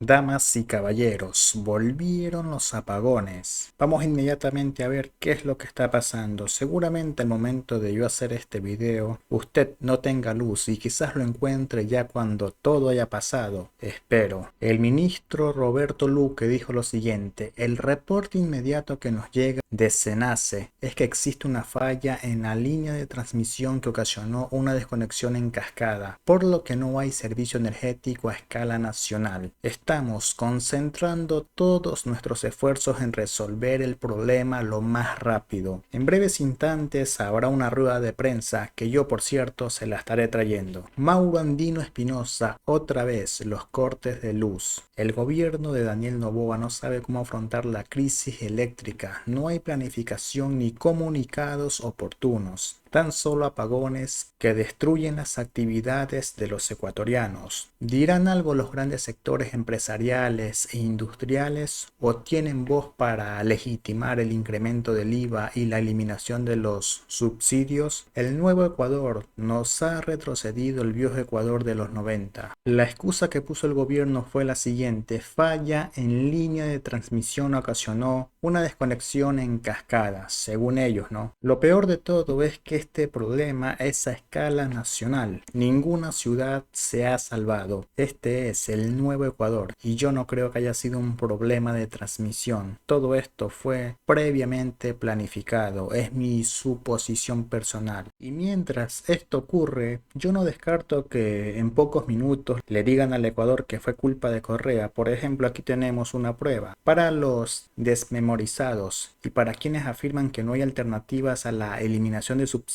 Damas y caballeros, volvieron los apagones. Vamos inmediatamente a ver qué es lo que está pasando. Seguramente al momento de yo hacer este video, usted no tenga luz y quizás lo encuentre ya cuando todo haya pasado. Espero. El ministro Roberto Luque dijo lo siguiente: el reporte inmediato que nos llega de SENACE es que existe una falla en la línea de transmisión que ocasionó una desconexión en cascada, por lo que no hay servicio energético a escala nacional. Estamos concentrando todos nuestros esfuerzos en resolver el problema lo más rápido. En breves instantes habrá una rueda de prensa que yo, por cierto, se la estaré trayendo. Mauro Andino Espinosa, otra vez los cortes de luz. El gobierno de Daniel Noboa no sabe cómo afrontar la crisis eléctrica. No hay planificación ni comunicados oportunos. Tan solo apagones que destruyen las actividades de los ecuatorianos. ¿Dirán algo los grandes sectores empresariales e industriales o tienen voz para legitimar el incremento del IVA y la eliminación de los subsidios? El nuevo Ecuador nos ha retrocedido el viejo Ecuador de los 90. La excusa que puso el gobierno fue la siguiente: falla en línea de transmisión ocasionó una desconexión en cascada, según ellos, ¿no? Lo peor de todo es que este problema es a escala nacional. Ninguna ciudad se ha salvado. Este es el nuevo Ecuador y yo no creo que haya sido un problema de transmisión. Todo esto fue previamente planificado. Es mi suposición personal. Y mientras esto ocurre, yo no descarto que en pocos minutos le digan al Ecuador que fue culpa de Correa. Por ejemplo, aquí tenemos una prueba. Para los desmemorizados y para quienes afirman que no hay alternativas a la eliminación de subsidios,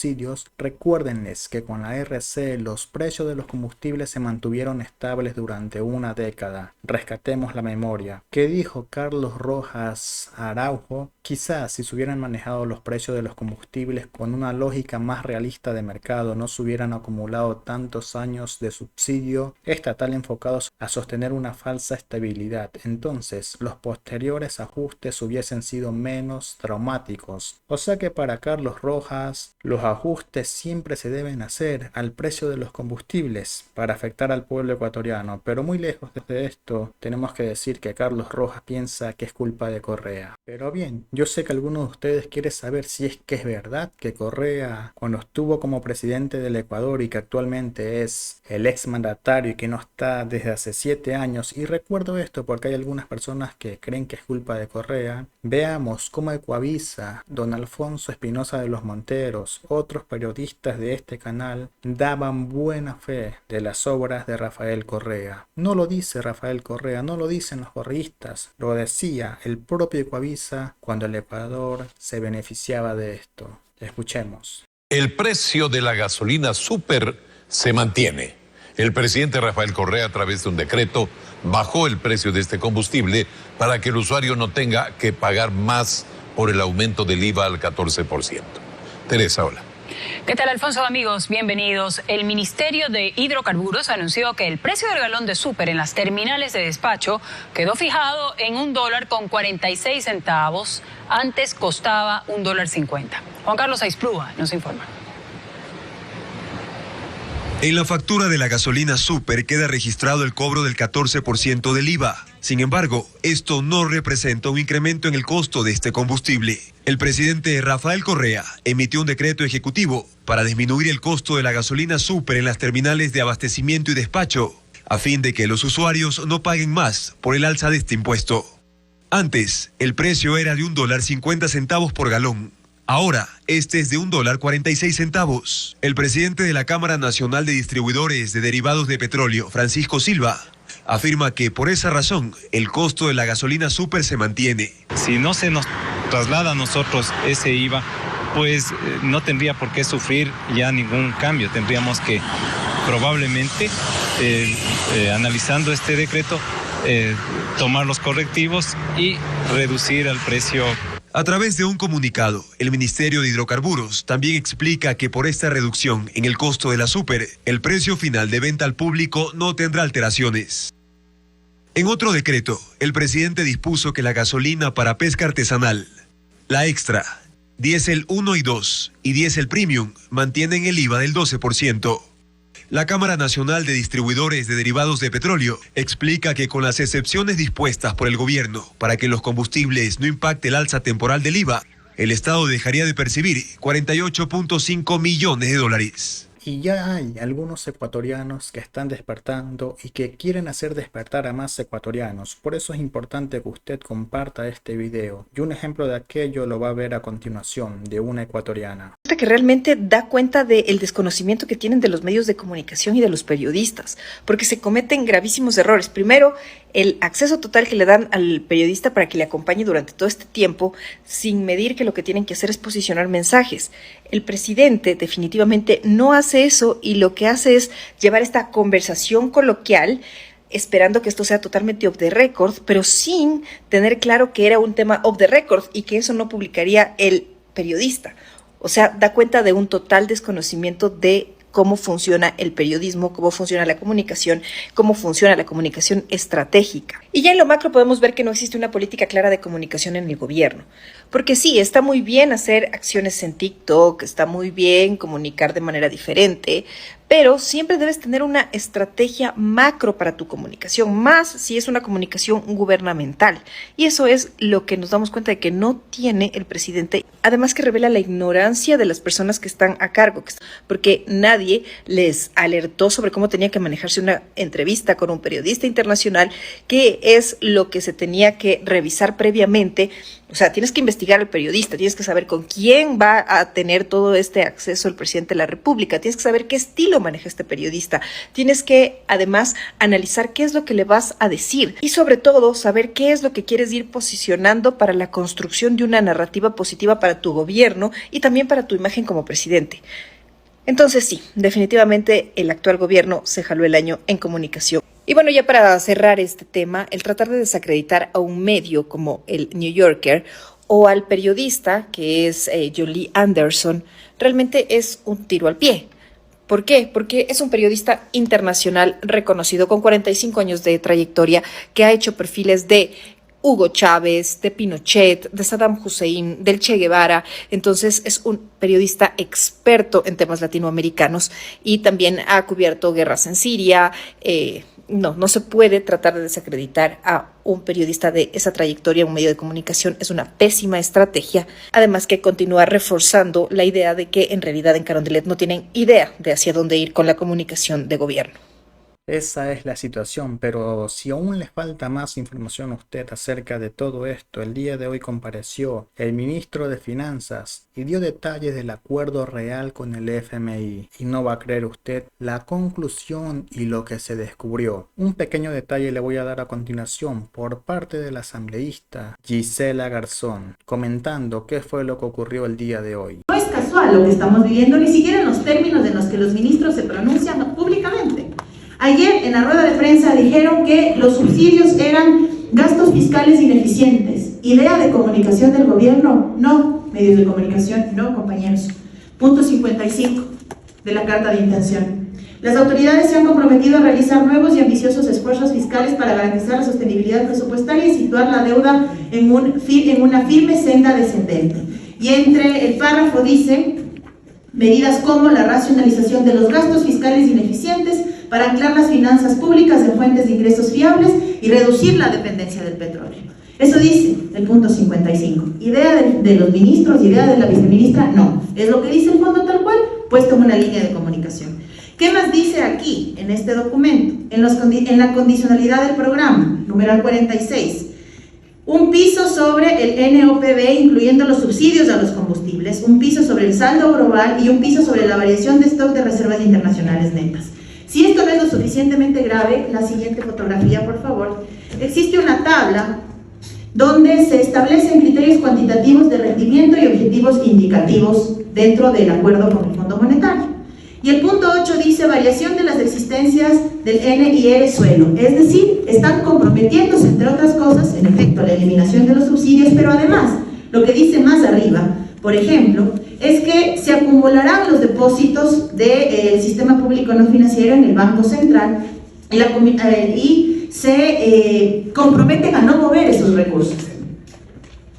recuérdenles que con la RC los precios de los combustibles se mantuvieron estables durante una década. Rescatemos la memoria. ¿Qué dijo Carlos Rojas Araujo? Quizás si se hubieran manejado los precios de los combustibles con una lógica más realista de mercado, no se hubieran acumulado tantos años de subsidio estatal enfocados a sostener una falsa estabilidad. Entonces, los posteriores ajustes hubiesen sido menos traumáticos. O sea que para Carlos Rojas, los ajustes siempre se deben hacer al precio de los combustibles para afectar al pueblo ecuatoriano. Pero muy lejos de esto, tenemos que decir que Carlos Rojas piensa que es culpa de Correa. Pero bien, yo sé que algunos de ustedes quieren saber si es que es verdad que Correa, cuando estuvo como presidente del Ecuador y que actualmente es el exmandatario y que no está desde hace 7 años, y recuerdo esto porque hay algunas personas que creen que es culpa de Correa, veamos cómo Ecuavisa, don Alfonso Espinosa de los Monteros, otros periodistas de este canal daban buena fe de las obras de Rafael Correa. No lo dice Rafael Correa, no lo dicen los correístas, lo decía el propio Ecuavisa cuando el Ecuador se beneficiaba de esto. Escuchemos. El precio de la gasolina súper se mantiene. El presidente Rafael Correa, a través de un decreto, bajó el precio de este combustible para que el usuario no tenga que pagar más por el aumento del IVA al 14%. Teresa, hola. ¿Qué tal, Alfonso? Amigos, bienvenidos. El Ministerio de Hidrocarburos anunció que el precio del galón de súper en las terminales de despacho quedó fijado en $1.46. Antes costaba $1.50. Juan Carlos Aisplúa nos informa. En la factura de la gasolina súper queda registrado el cobro del 14% del IVA. Sin embargo, esto no representa un incremento en el costo de este combustible. El presidente Rafael Correa emitió un decreto ejecutivo para disminuir el costo de la gasolina súper en las terminales de abastecimiento y despacho, a fin de que los usuarios no paguen más por el alza de este impuesto. Antes, el precio era de $1.50 por galón. Ahora, este es de $1.46. El presidente de la Cámara Nacional de Distribuidores de Derivados de Petróleo, Francisco Silva, afirma que por esa razón el costo de la gasolina súper se mantiene. Si no se nos traslada a nosotros ese IVA, pues no tendría por qué sufrir ya ningún cambio. Tendríamos que probablemente, analizando este decreto, tomar los correctivos y reducir el precio. A través de un comunicado, el Ministerio de Hidrocarburos también explica que por esta reducción en el costo de la súper, el precio final de venta al público no tendrá alteraciones. En otro decreto, el presidente dispuso que la gasolina para pesca artesanal, la extra, diésel 1 y 2 y diésel premium mantienen el IVA del 12%. La Cámara Nacional de Distribuidores de Derivados de Petróleo explica que con las excepciones dispuestas por el gobierno para que los combustibles no impacte el alza temporal del IVA, el Estado dejaría de percibir 48.5 millones de dólares. Y ya hay algunos ecuatorianos que están despertando y que quieren hacer despertar a más ecuatorianos. Por eso es importante que usted comparta este video. Y un ejemplo de aquello lo va a ver a continuación, de una ecuatoriana. Que realmente da cuenta del desconocimiento que tienen de los medios de comunicación y de los periodistas, porque se cometen gravísimos errores. Primero, el acceso total que le dan al periodista para que le acompañe durante todo este tiempo, sin medir que lo que tienen que hacer es posicionar mensajes. El presidente definitivamente no hace eso y lo que hace es llevar esta conversación coloquial, esperando que esto sea totalmente off the record, pero sin tener claro que era un tema off the record y que eso no publicaría el periodista. O sea, da cuenta de un total desconocimiento de cómo funciona el periodismo, cómo funciona la comunicación estratégica. Y ya en lo macro podemos ver que no existe una política clara de comunicación en el gobierno. Porque sí, está muy bien hacer acciones en TikTok, está muy bien comunicar de manera diferente, pero siempre debes tener una estrategia macro para tu comunicación, más si es una comunicación gubernamental. Y eso es lo que nos damos cuenta de que no tiene el presidente. Además que revela la ignorancia de las personas que están a cargo, porque nadie les alertó sobre cómo tenía que manejarse una entrevista con un periodista internacional, qué es lo que se tenía que revisar previamente. O sea, tienes que investigar al periodista, tienes que saber con quién va a tener todo este acceso el presidente de la República, tienes que saber qué estilo maneja este periodista, tienes que además analizar qué es lo que le vas a decir y sobre todo saber qué es lo que quieres ir posicionando para la construcción de una narrativa positiva para tu gobierno y también para tu imagen como presidente. Entonces sí, definitivamente el actual gobierno se jaló el año en comunicación. Y bueno, ya para cerrar este tema, el tratar de desacreditar a un medio como el New Yorker o al periodista que es Jolie Anderson, realmente es un tiro al pie. ¿Por qué? Porque es un periodista internacional reconocido con 45 años de trayectoria que ha hecho perfiles de Hugo Chávez, de Pinochet, de Saddam Hussein, del Che Guevara. Entonces es un periodista experto en temas latinoamericanos y también ha cubierto guerras en Siria. No se puede tratar de desacreditar a un periodista de esa trayectoria, un medio de comunicación. Es una pésima estrategia. Además que continúa reforzando la idea de que en realidad en Carondelet no tienen idea de hacia dónde ir con la comunicación de gobierno. Esa es la situación, pero si aún le falta más información a usted acerca de todo esto, el día de hoy compareció el ministro de Finanzas y dio detalles del acuerdo real con el FMI. Y no va a creer usted la conclusión y lo que se descubrió. Un pequeño detalle le voy a dar a continuación por parte de la asambleísta Gisela Garzón, comentando qué fue lo que ocurrió el día de hoy. No es casual lo que estamos viviendo, ni siquiera en los términos en los que los ministros se pronuncian públicamente. Ayer en la rueda de prensa dijeron que los subsidios eran gastos fiscales ineficientes. ¿Idea de comunicación del gobierno? No. Medios de comunicación, no, compañeros. Punto 55 de la Carta de Intención. Las autoridades se han comprometido a realizar nuevos y ambiciosos esfuerzos fiscales para garantizar la sostenibilidad presupuestaria y situar la deuda en una firme senda descendente. Y entre el párrafo dice medidas como la racionalización de los gastos fiscales ineficientes para anclar las finanzas públicas en fuentes de ingresos fiables y reducir la dependencia del petróleo. Eso dice el punto 55. ¿Idea de los ministros, idea de la viceministra? No. Es lo que dice el fondo tal cual, puesto en una línea de comunicación. ¿Qué más dice aquí, en este documento? En la condicionalidad del programa, numeral 46. Un piso sobre el NOPB, incluyendo los subsidios a los combustibles, un piso sobre el saldo global y un piso sobre la variación de stock de reservas internacionales netas. Si esto no es lo suficientemente grave, la siguiente fotografía, por favor. Existe una tabla donde se establecen criterios cuantitativos de rendimiento y objetivos indicativos dentro del acuerdo con el Fondo Monetario. Y el punto 8 dice variación de las existencias del N y R suelo, es decir, están comprometiéndose, entre otras cosas, en efecto, la eliminación de los subsidios, pero además, lo que dice más arriba, por ejemplo, es que se acumularán los depósitos del sistema público no financiero en el Banco Central y se comprometen a no mover esos recursos.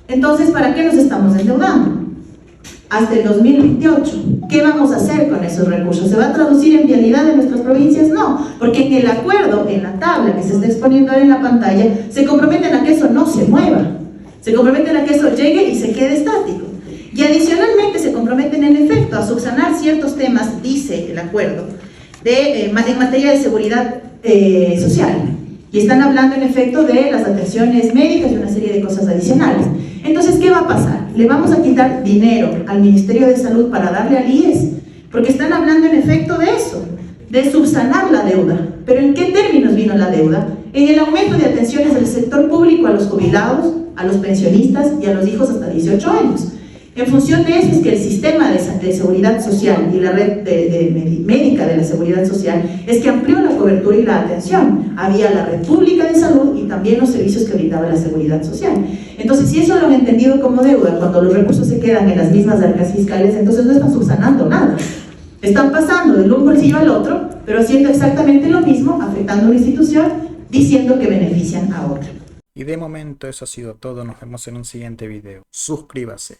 Entonces, ¿para qué nos estamos endeudando? hasta el 2028. ¿Qué vamos a hacer con esos recursos? ¿Se va a traducir en vialidad en nuestras provincias? No, porque en el acuerdo, en la tabla que se está exponiendo ahora en la pantalla, se comprometen a que eso no se mueva, se comprometen a que eso llegue y se quede estático. Y adicionalmente se comprometen en efecto a subsanar ciertos temas, dice el acuerdo, en materia de seguridad social. Y están hablando en efecto de las atenciones médicas y una serie de cosas adicionales. Entonces, ¿qué va a pasar? ¿Le vamos a quitar dinero al Ministerio de Salud para darle al IES? Porque están hablando en efecto de eso, de subsanar la deuda. ¿Pero en qué términos vino la deuda? En el aumento de atenciones del sector público a los jubilados, a los pensionistas y a los hijos hasta 18 años. En función de eso es que el sistema de seguridad social y la red médica de la seguridad social es que amplió la cobertura y la atención. Había la red pública de salud y también los servicios que brindaba la seguridad social. Entonces, si eso lo han entendido como deuda, cuando los recursos se quedan en las mismas arcas fiscales, entonces no están subsanando nada. Están pasando de un bolsillo al otro, pero haciendo exactamente lo mismo, afectando a una institución, diciendo que benefician a otra. Y de momento eso ha sido todo, nos vemos en un siguiente video. Suscríbase.